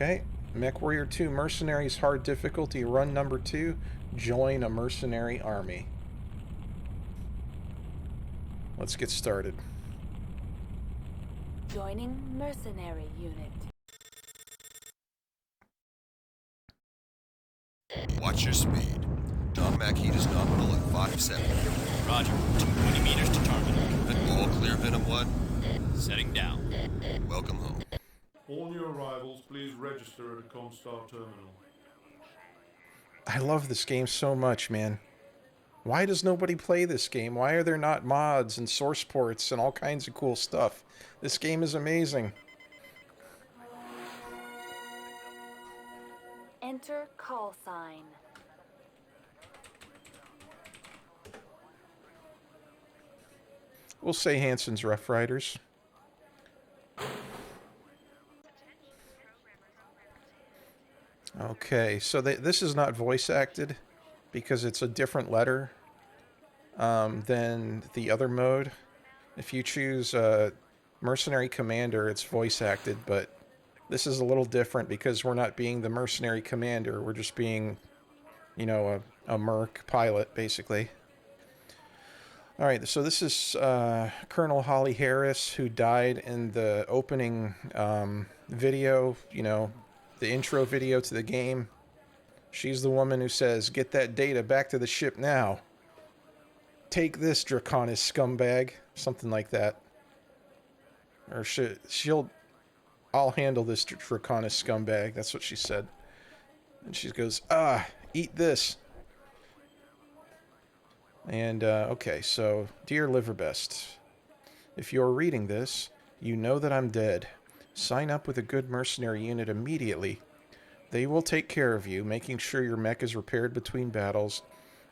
Okay. Mechwarrior 2 Mercenaries hard difficulty run number 2. Join a mercenary army. Let's get started. Joining Mercenary unit. Watch your speed. Dom-Mac heat is nominal at 570. Roger. 220 meters to terminal. All clear, Venom 1? Setting down. Welcome home. All new arrivals, please register at a Comstar terminal. I love this game so much, man. Why does nobody play this game? Why are there not mods and source ports and all kinds of cool stuff? This game is amazing. Enter call sign. We'll say Hansen's Roughriders. Okay, so this is not voice acted because it's a different letter than the other mode. If you choose Mercenary Commander, it's voice acted, but this is a little different because we're not being the Mercenary Commander. We're just being, you know, a Merc pilot, basically. Alright, so this is Colonel Holly Harris, who died in the opening video, you know, the intro video to the game. She's the woman who says, "Get that data back to the ship now. Take this, Draconis scumbag." Something like that. Or I'll handle this, Draconis scumbag. That's what she said. And she goes, eat this. And, okay, so, Dear Liverbest, if you're reading this, you know that I'm dead. Sign up with a good mercenary unit immediately. They will take care of you, making sure your mech is repaired between battles.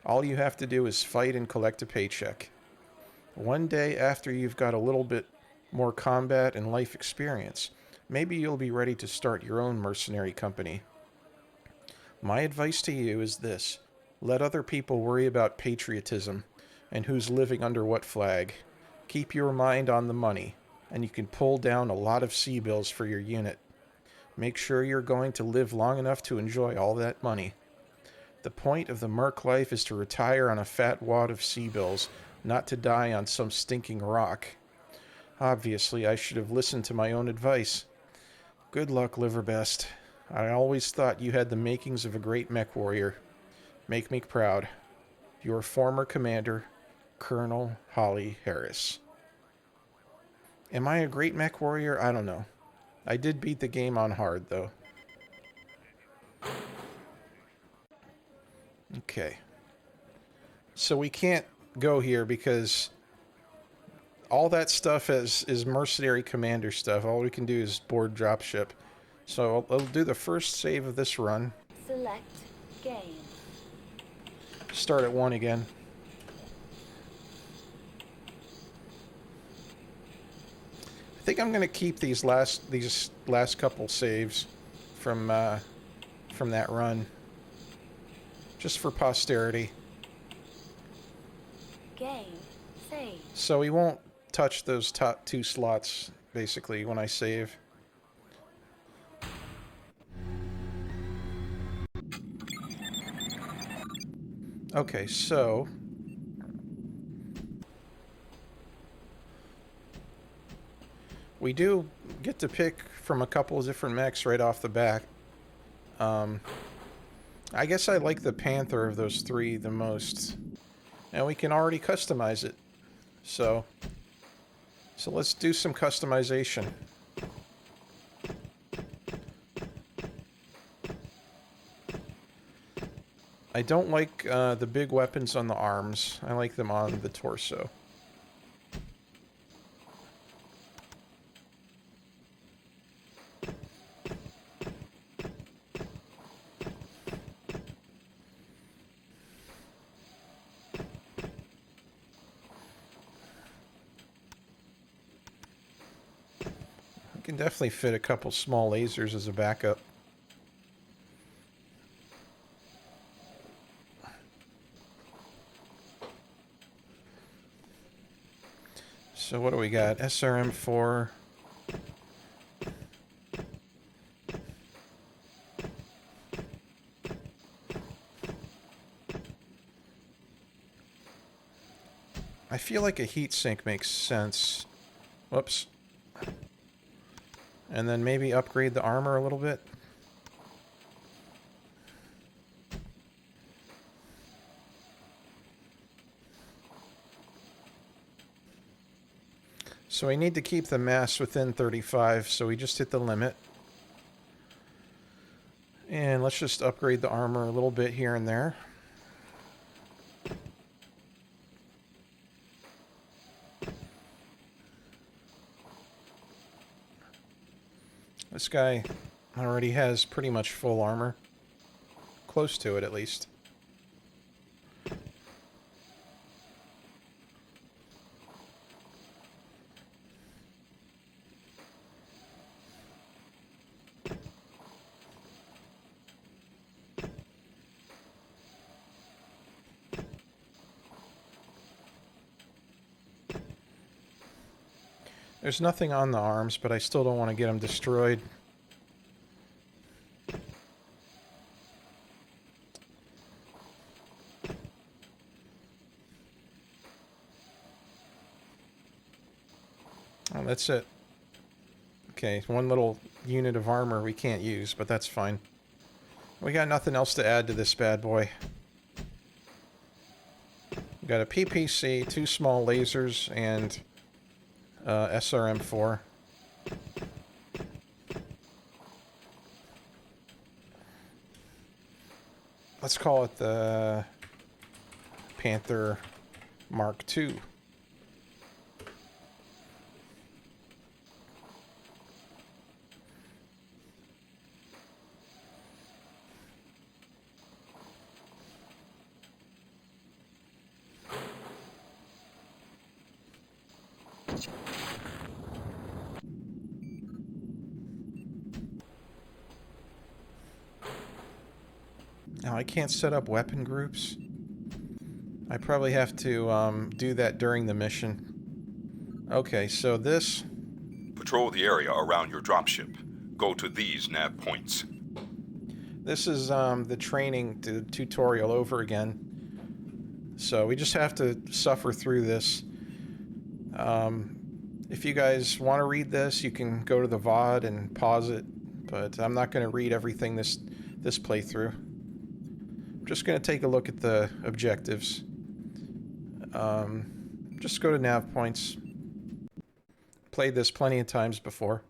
All you have to do is fight and collect a paycheck. One day after you've got a little bit more combat and life experience, maybe you'll be ready to start your own mercenary company. My advice to you is this. Let other people worry about patriotism and who's living under what flag. Keep your mind on the money, and you can pull down a lot of C-bills for your unit. Make sure you're going to live long enough to enjoy all that money. The point of the Merc life is to retire on a fat wad of C-bills, not to die on some stinking rock. Obviously, I should have listened to my own advice. Good luck, Liverbest. I always thought you had the makings of a great Mechwarrior. Make me proud. Your former commander, Colonel Holly Harris. Am I a great Mechwarrior? I don't know. I did beat the game on hard, though. Okay. So we can't go here because all that stuff is Mercenary Commander stuff. All we can do is board dropship. So I'll do the first save of this run. Select game. Start at 1 again. I think I'm going to keep these last couple saves from that run, just for posterity. Game save. So we won't touch those top 2 slots basically when I save. Okay, so we do get to pick from a couple of different mechs right off the bat. I guess I like the Panther of those 3 the most. And we can already customize it. So let's do some customization. I don't like the big weapons on the arms. I like them on the torso. I can definitely fit a couple small lasers as a backup. So what do we got? SRM4. I feel like a heat sink makes sense. Whoops. And then maybe upgrade the armor a little bit. So we need to keep the mass within 35, so we just hit the limit. And let's just upgrade the armor a little bit here and there. This guy already has pretty much full armor. Close to it, at least. There's nothing on the arms, but I still don't want to get them destroyed. Oh, that's it. Okay, one little unit of armor we can't use, but that's fine. We got nothing else to add to this bad boy. We got a PPC, 2 small lasers, and SRM-4. Let's call it the Panther Mark II. Now, I can't set up weapon groups. I probably have to do that during the mission. Okay, so this... Patrol the area around your dropship. Go to these nav points. This is the training tutorial over again. So we just have to suffer through this. If you guys want to read this, you can go to the VOD and pause it. But I'm not going to read everything this playthrough. I'm just going to take a look at the objectives. Just go to nav points. Played this plenty of times before.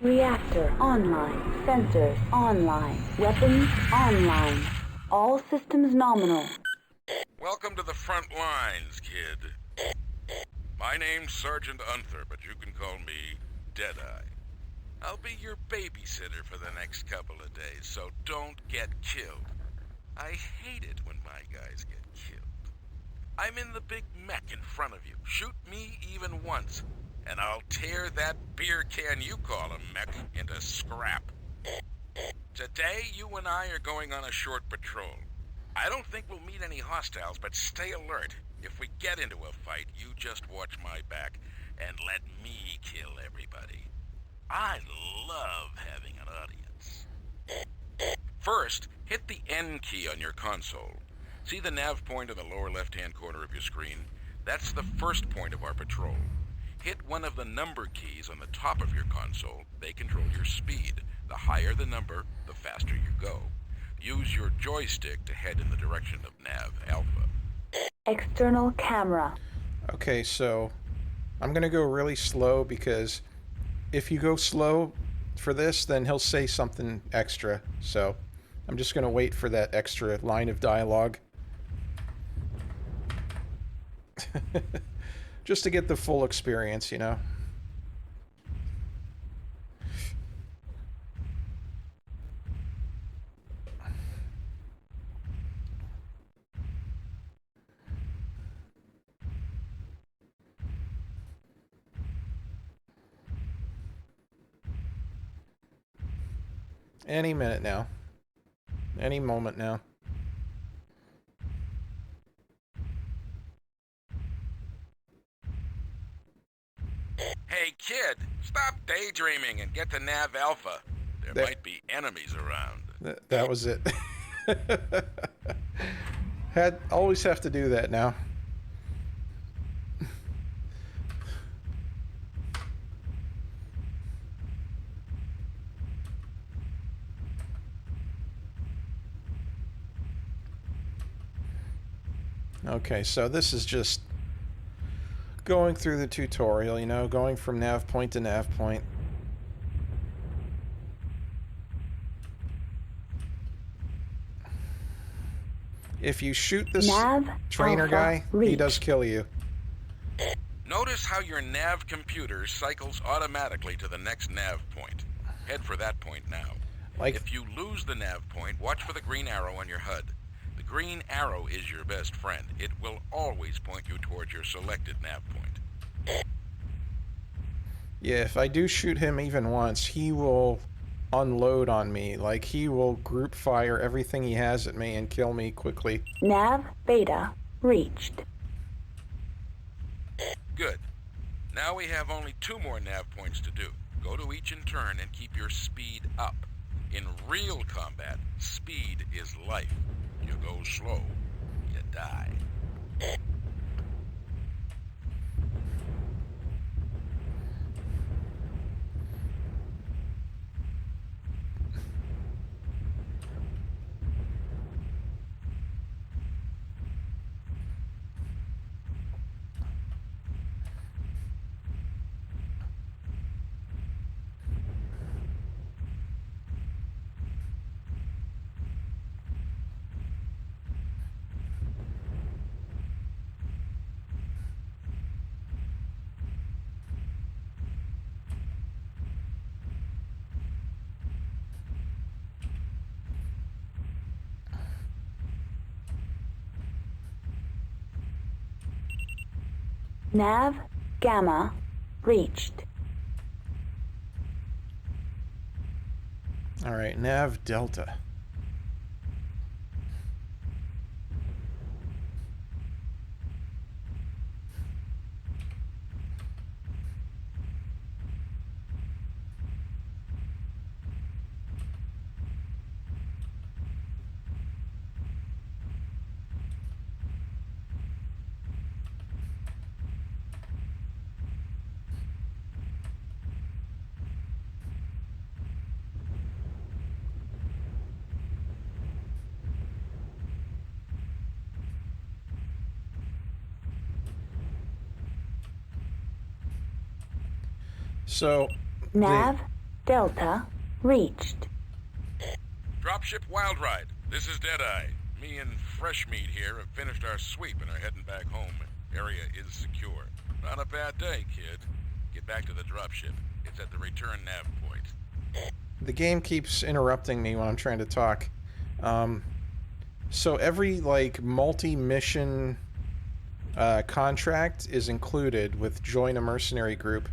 Reactor online. Sensors online. Weapons online. All systems nominal. Welcome to the front lines, kid. My name's Sergeant Unther, but you can call me Deadeye. I'll be your babysitter for the next couple of days, so don't get killed. I hate it when my guys get killed. I'm in the big mech in front of you. Shoot me even once, and I'll tear that beer can you call a mech into scrap. Today, you and I are going on a short patrol. I don't think we'll meet any hostiles, but stay alert. If we get into a fight, you just watch my back and let me kill everybody. I love having an audience. First, hit the N key on your console. See the nav point in the lower left-hand corner of your screen? That's the first point of our patrol. Hit one of the number keys on the top of your console. They control your speed. The higher the number, the faster you go. Use your joystick to head in the direction of Nav Alpha. External camera. Okay, so I'm going to go really slow because if you go slow for this, then he'll say something extra. So I'm just going to wait for that extra line of dialogue. Just to get the full experience, you know. Any minute now. Any moment now. Hey, kid, stop daydreaming and get to Nav Alpha. There might be enemies around. That was it. Always have to do that now. Okay, so this is just going through the tutorial, you know, going from nav point to nav point. If you shoot this Nav trainer Alpha guy, he reached. does kill you. Notice how your nav computer cycles automatically to the next nav point. Head for that point now. Like, If you lose the nav point, watch for the green arrow on your HUD. The green arrow is your best friend. It will always point you towards your selected nav point. yeah, if I do shoot him even once, he will unload on me. Like, he will group fire everything he has at me and kill me quickly. Nav Beta reached. Good. Now we have only 2 more nav points to do. Go to each in turn and keep your speed up. In real combat, speed is life. You go slow, you die. Nav Gamma reached. Alright, nav Delta. So, Nav Delta reached. Dropship Wild Ride, this is Deadeye. Me and Fresh Meat here have finished our sweep and are heading back home. Area is secure. Not a bad day, kid. Get back to the dropship. It's at the return nav point. the game keeps interrupting me when I'm trying to talk. So every, like, multi-mission contract is included with join a mercenary group,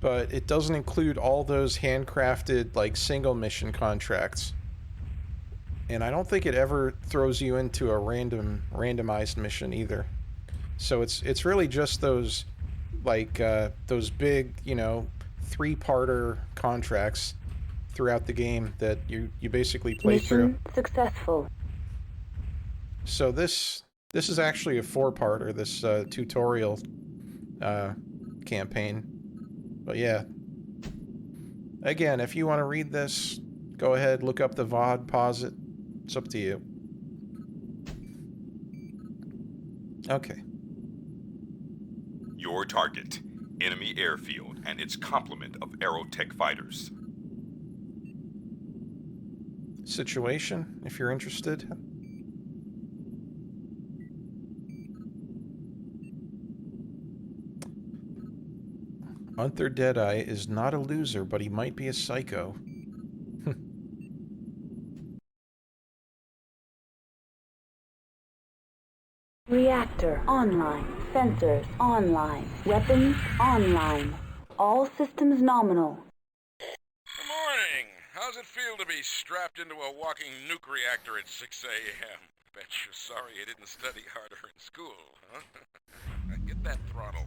but it doesn't include all those handcrafted, like, single mission contracts. And I don't think it ever throws you into a randomized mission either. So it's really just those, like, those big, you know, 3-parter contracts throughout the game that you basically play through. Mission successful. So this is actually a 4-parter, this tutorial campaign. But yeah. Again, if you want to read this, go ahead, look up the VOD, pause it. It's up to you. Okay. Your target, enemy airfield and its complement of aerotech fighters. Situation, if you're interested. Unther Deadeye is not a loser, but he might be a psycho. Reactor online. Sensors online. Weapons online. All systems nominal. Good morning. How's it feel to be strapped into a walking nuke reactor at 6 a.m.? Bet you're sorry you didn't study harder in school, huh? Get that throttle.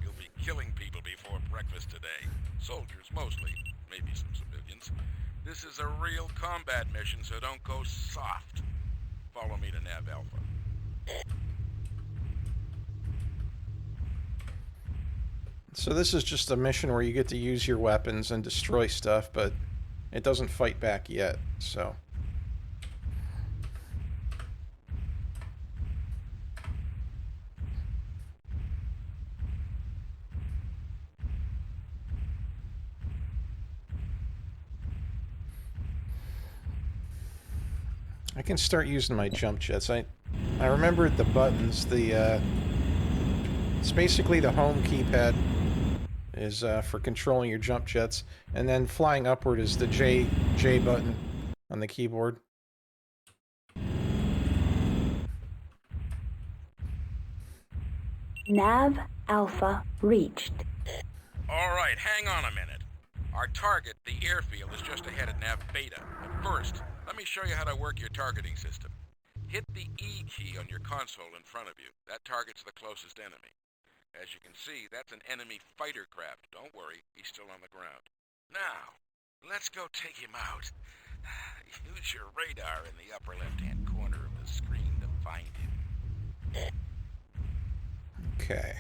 You'll be killing people before breakfast today. Soldiers mostly, maybe some civilians. This is a real combat mission, so don't go soft. Follow me to Nav Alpha. So this is just a mission where you get to use your weapons and destroy stuff, but it doesn't fight back yet, so. I can start using my jump jets. I remembered the buttons. It's basically the home keypad is for controlling your jump jets, and then flying upward is the J button on the keyboard. Nav Alpha reached. All right, hang on a minute. Our target, the airfield, is just ahead of Nav Beta. But first, let me show you how to work your targeting system. Hit the E key on your console in front of you. That targets the closest enemy. As you can see, that's an enemy fighter craft. Don't worry, he's still on the ground. Now, let's go take him out. Use your radar in the upper left-hand corner of the screen to find him. Okay.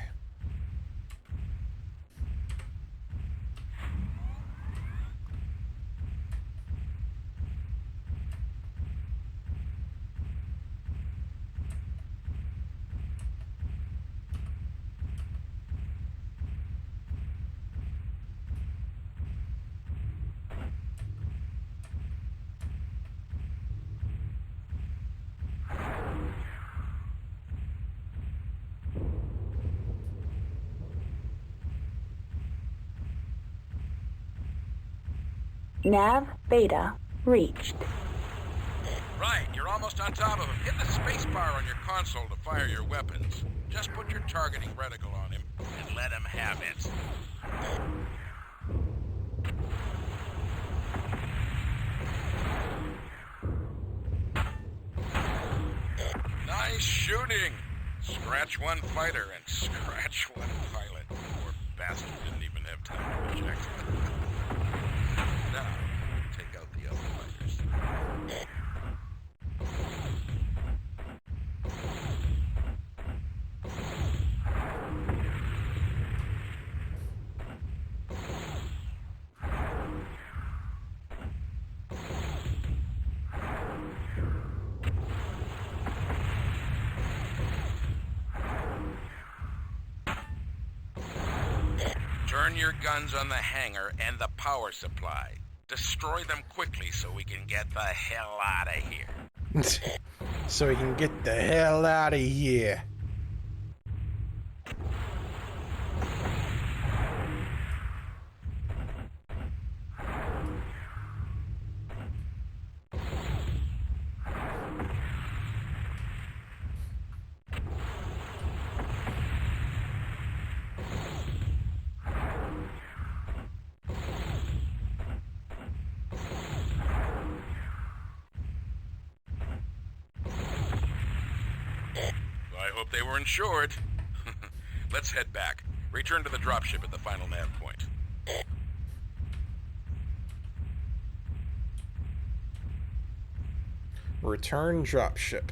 Nav Beta reached. Right, you're almost on top of him. Hit the spacebar on your console to fire your weapons. Just put your targeting reticle on him and let him have it. Nice shooting! Scratch one fighter and scratch one pilot. Poor bastard didn't even have time to eject. Now, take out the other fighters. Turn your guns on the hangar and the power supply. Destroy them quickly so we can get the hell out of here. So we can get the hell out of here. I hope they were insured. Let's head back. Return to the dropship at the final nav point. Return dropship.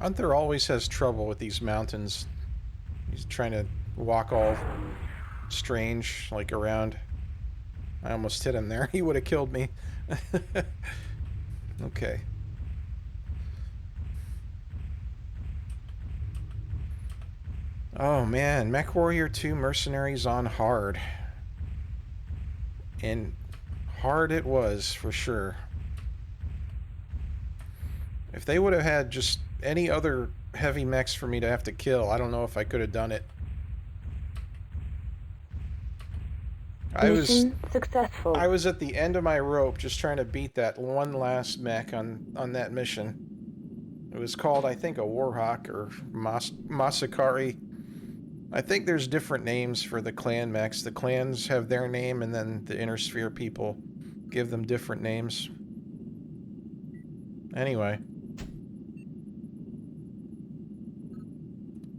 Gunther always has trouble with these mountains. He's trying to walk all strange, like around. I almost hit him there. He would have killed me. Okay. Oh man, Mechwarrior 2 Mercenaries on hard. And hard it was, for sure. If they would have had just any other heavy mechs for me to have to kill, I don't know if I could have done it. Mission successful. I was at the end of my rope just trying to beat that one last mech on that mission. It was called, I think, a Warhawk or Masakari. I think there's different names for the clan mechs. The clans have their name, and then the Inner Sphere people give them different names. Anyway.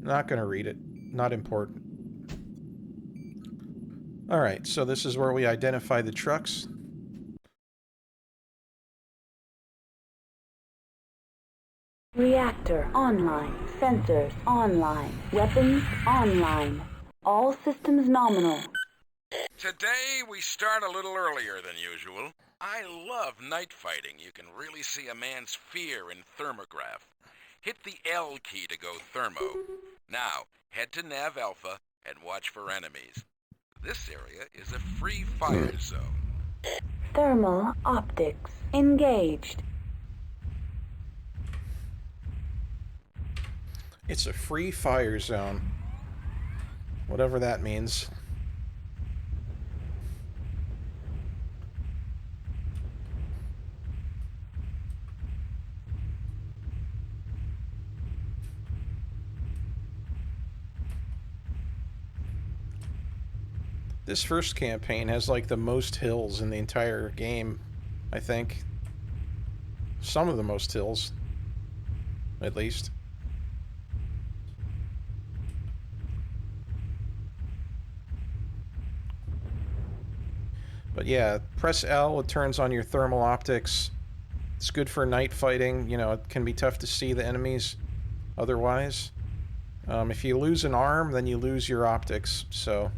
Not gonna read it. Not important. Alright, so this is where we identify the trucks. Reactor online. Sensors online. Weapons online. All systems nominal. Today we start a little earlier than usual. I love night fighting. You can really see a man's fear in thermograph. Hit the L key to go thermo. Now, head to Nav Alpha and watch for enemies. This area is a free fire zone. Thermal optics engaged. It's a free fire zone. Whatever that means. This first campaign has like the most hills in the entire game, I think. Some of the most hills, at least. But yeah, press L, it turns on your thermal optics. It's good for night fighting. You know, it can be tough to see the enemies otherwise. If you lose an arm, then you lose your optics, so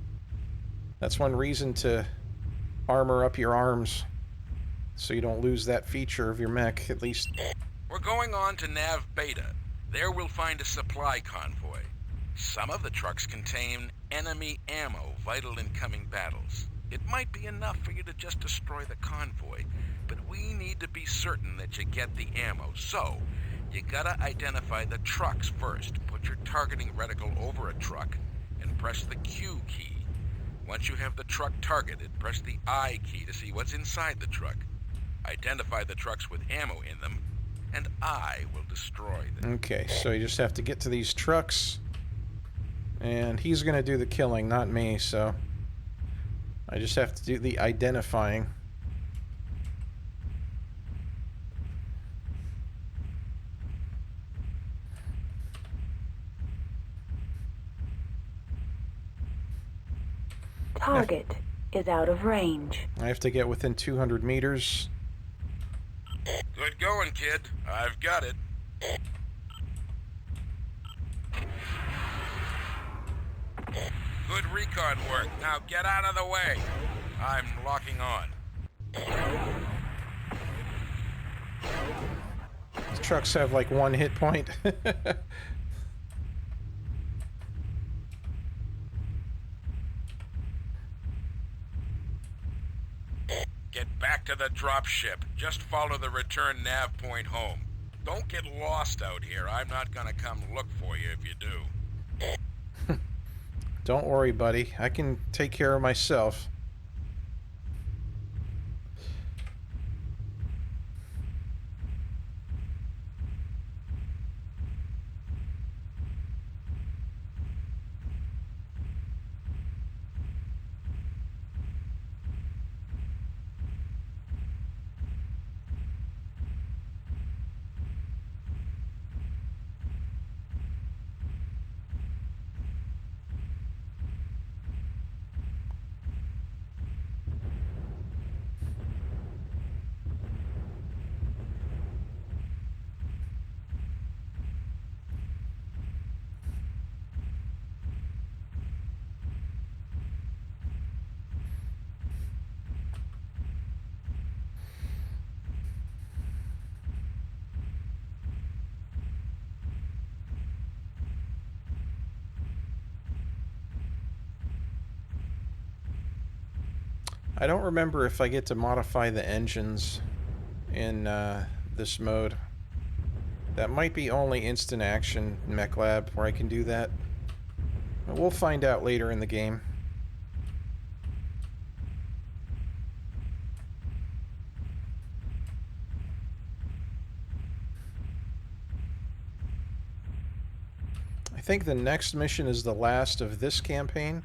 that's one reason to armor up your arms, so you don't lose that feature of your mech, at least. We're going on to Nav Beta. There we'll find a supply convoy. Some of the trucks contain enemy ammo vital in coming battles. It might be enough for you to just destroy the convoy, but we need to be certain that you get the ammo. So, you gotta identify the trucks first. Put your targeting reticle over a truck and press the Q key. Once you have the truck targeted, press the I key to see what's inside the truck. Identify the trucks with ammo in them, and I will destroy them. Okay, so you just have to get to these trucks, and he's gonna do the killing, not me, so I just have to do the identifying. Target is out of range. I have to get within 200 meters. Good going, kid. I've got it. Good recon work. Now get out of the way. I'm locking on. The trucks have like one hit point. Get back to the dropship. Just follow the return nav point home. Don't get lost out here. I'm not gonna come look for you if you do. Don't worry, buddy. I can take care of myself. I don't remember if I get to modify the engines in this mode. That might be only instant action Mech Lab where I can do that. But we'll find out later in the game. I think the next mission is the last of this campaign.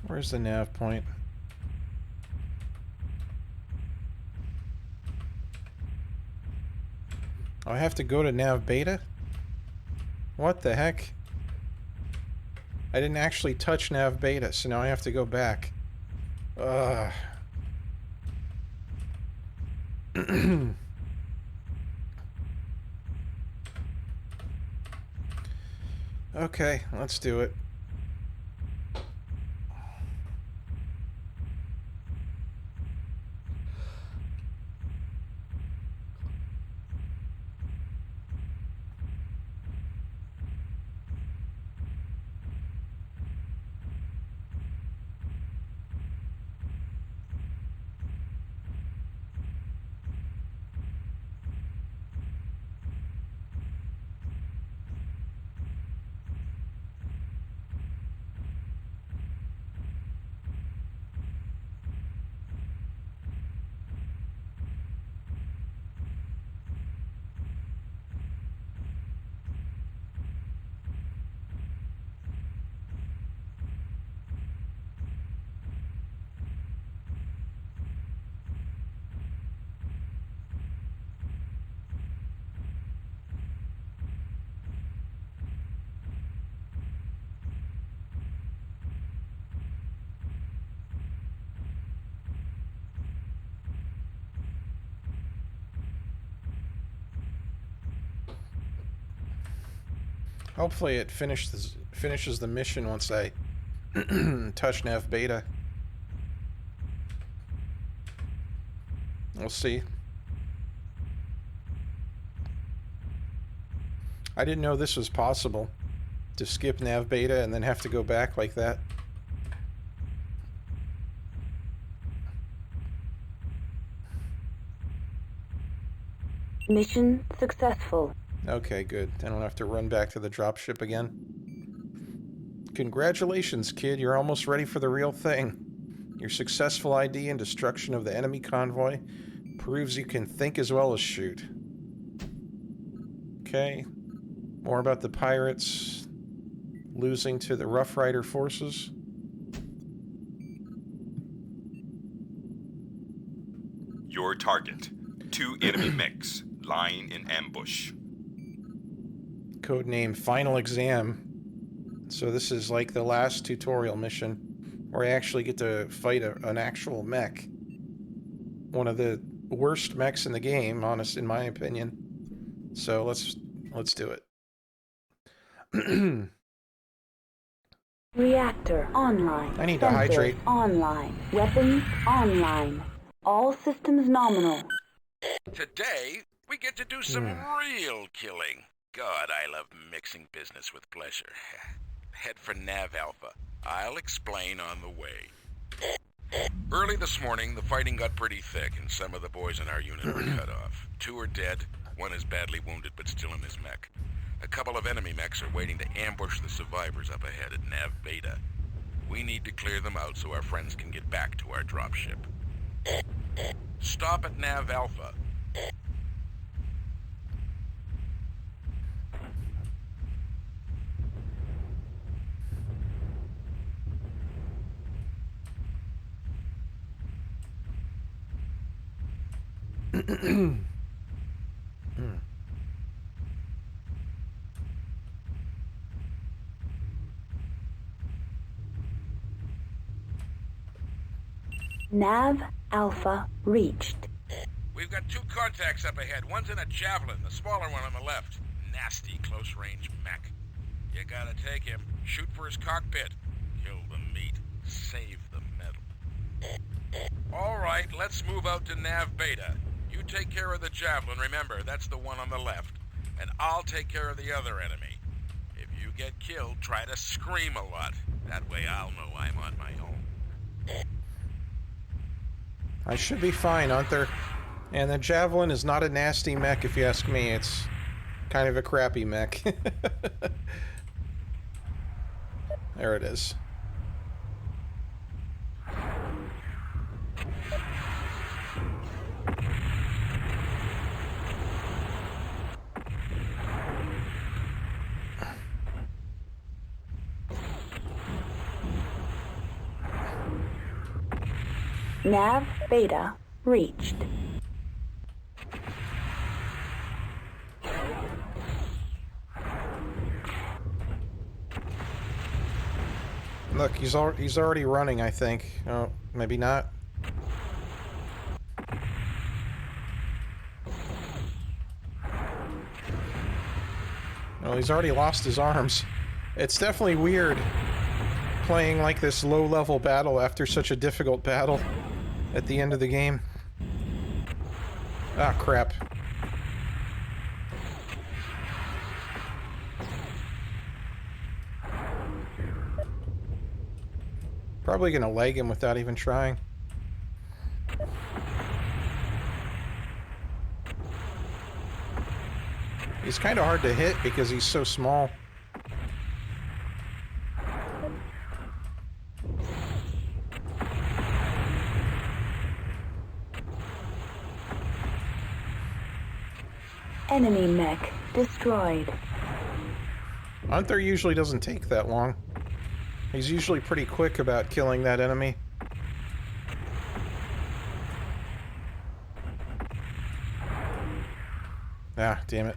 Where's the nav point? Oh, I have to go to nav beta? What the heck? I didn't actually touch nav beta, so now I have to go back. Okay, let's do it. Hopefully it finishes the mission once I touch Nav Beta. We'll see. I didn't know this was possible, to skip Nav Beta and then have to go back like that. Mission successful. Okay, good. I don't have to run back to the dropship again. Congratulations, kid. You're almost ready for the real thing. Your successful ID and destruction of the enemy convoy proves you can think as well as shoot. Okay. More about the pirates losing to the Roughrider forces. Your target. 2 enemy mechs lying in ambush. Codename Final Exam. So this is like the last tutorial mission where I actually get to fight an actual mech. One of the worst mechs in the game, honest in my opinion. So let's do it. Reactor online. I need to Sensors hydrate. Online. Weapons online. All systems nominal. Today, we get to do some real killing. God, I love mixing business with pleasure. Head for Nav Alpha. I'll explain on the way. Early this morning, the fighting got pretty thick, and some of the boys in our unit were cut off. 2 are dead, 1 is badly wounded but still in his mech. A couple of enemy mechs are waiting to ambush the survivors up ahead at Nav Beta. We need to clear them out so our friends can get back to our dropship. Stop at Nav Alpha. Nav Alpha reached. We've got 2 contacts up ahead. One's in a Javelin, the smaller one on the left. Nasty close-range mech. You gotta take him. Shoot for his cockpit. Kill the meat. Save the metal. All right, let's move out to Nav Beta. You take care of the Javelin, remember, that's the one on the left. And I'll take care of the other enemy. If you get killed, try to scream a lot. That way I'll know I'm on my own. I should be fine, Unther. And the Javelin is not a nasty mech, if you ask me. It's kind of a crappy mech. There it is. Nav Beta reached. Look, he's already running, I think. Oh, Maybe not. Well, he's already lost his arms. It's definitely weird playing like this low-level battle after such a difficult battle at the end of the game. Ah, crap. Probably gonna leg him without even trying. He's kind of hard to hit because he's so small. Enemy mech destroyed. Gunther usually doesn't take that long. He's usually pretty quick about killing that enemy. Ah, damn it.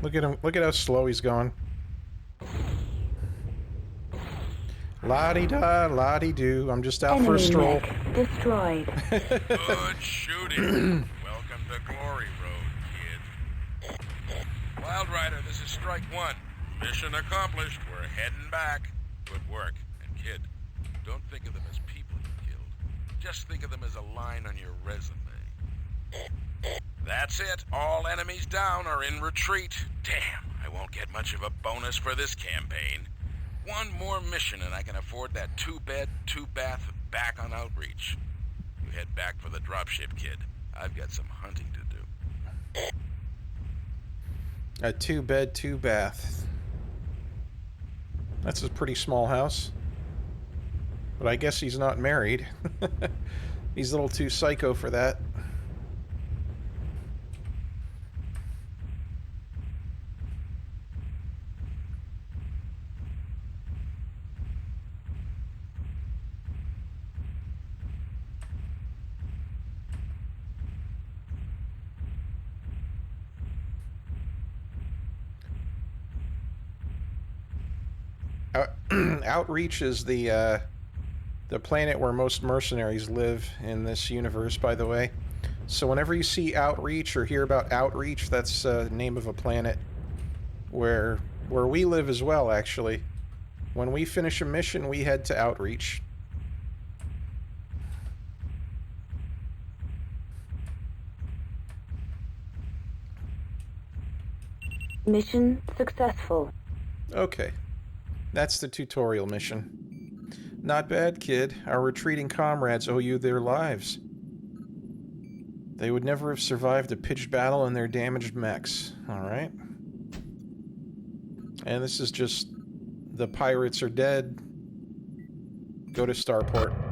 Look at him. Look at how slow he's going. La-di-da, la-di-do. I'm just out for a stroll. Mech destroyed. Good shooting. Welcome to Glory Road, kid. Wild Rider, this is Strike One. Mission accomplished. We're heading back. Good work. And kid, don't think of them as people you killed. Just think of them as a line on your resume. That's it. All enemies down are in retreat. Damn, I won't get much of a bonus for this campaign. One more mission and I can afford that 2-bed, 2-bath back on outreach. You head back for the dropship, kid. I've got some hunting to do. A 2-bed, 2-bath. That's a pretty small house. But I guess he's not married. He's a little too psycho for that. Outreach is the planet where most mercenaries live in this universe, by the way. So whenever you see Outreach or hear about Outreach, that's the name of a planet where we live as well, actually. When we finish a mission, we head to Outreach. Mission successful. Okay. That's the tutorial mission. Not bad, kid. Our retreating comrades owe you their lives. They would never have survived a pitched battle in their damaged mechs. Alright. And this is just... The pirates are dead. Go to Starport.